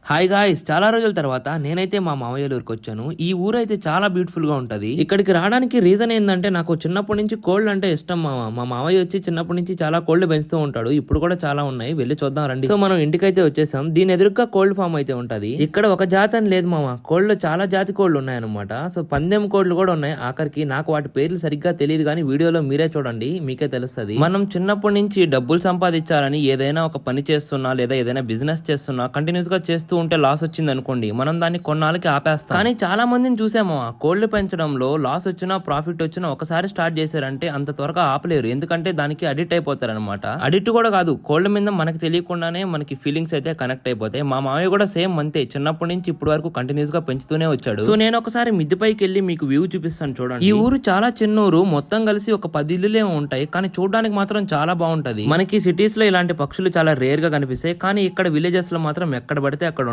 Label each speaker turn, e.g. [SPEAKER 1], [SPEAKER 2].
[SPEAKER 1] Hi guys, చాలా రోజుల తర్వాత నేనైతే మా మామయ్య ఊరికి వచ్చాను. ఈ ఊరు అయితే చాలా బ్యూటిఫుల్ గా ఉంటది. ఇక్కడికి రావడానికి రీజన్ ఏంటంటే నాకు చిన్నప్పటి నుంచి కోళ్ళు అంటే ఇష్టం. మా మామయ్య వచ్చి చిన్నప్పటి నుంచి చాలా కోళ్ళు పెంచుతూ ఉంటాడు. ఇప్పుడు కూడా చాలా ఉన్నాయి, వెళ్ళి చూద్దాం రండి. సో మనం ఇంటికైతే వచ్చేసాం. దీని ఎదురుగా కోల్డ్ ఫామ్ అయితే ఉంటది. ఇక్కడ ఒక జాతి అని లేదు మామ, కోళ్ళు చాలా జాతి కోళ్ళు ఉన్నాయన్నమాట. సో పందెం కోళ్ళు కూడా ఉన్నాయి. ఆఖరికి నాకు వాటి పేర్లు సరిగ్గా తెలియదు, కానీ వీడియోలో మీరే చూడండి, మీకే తెలుస్తుంది. మనం చిన్నప్పటి నుంచి డబ్బులు సంపాదించాలని ఏదైనా ఒక పని చేస్తున్నా లేదా ఏదైనా బిజినెస్ చేస్తున్నా కంటిన్యూస్ గా చేస్తూ ఉంటే లాస్ వచ్చింది అనుకోండి, మనం దాన్ని కొన్నాళ్ళకి ఆపేస్తాం. కానీ చాలా మందిని చూసాము, కోళ్లు పెంచడంలో లాస్ వచ్చినా ప్రాఫిట్ వచ్చినా ఒకసారి స్టార్ట్ చేశారంటే అంత త్వరగా ఆపలేరు. ఎందుకంటే దానికి అడిక్ట్ అయిపోతారు అనమాట. అడిక్ట్ కూడా కాదు, కోళ్ల మీద మనకి తెలియకుండానే మనకి ఫీలింగ్స్ అయితే కనెక్ట్ అయిపోతాయి. మా మామయ్య కూడా సేమ్ అంతే, చిన్నప్పటి నుంచి ఇప్పటి వరకు కంటిన్యూస్ గా పెంచుతూనే వచ్చాడు. సో నేను ఒకసారి మిద్దె పైకి వెళ్ళి మీకు వ్యూ చూపిస్తాను చూడండి. ఈ ఊరు చాలా చిన్న ఊరు, మొత్తం కలిసి ఒక 10 ఇల్లులే ఉంటాయి, కానీ చూడడానికి మాత్రం చాలా బాగుంటది. మనకి సిటీస్ లో ఇలాంటి పక్షులు చాలా రేర్ గా కనిపిస్తాయి, కానీ ఇక్కడ విలేజెస్ లో మాత్రం ఎక్కడ పడితే అక్కడ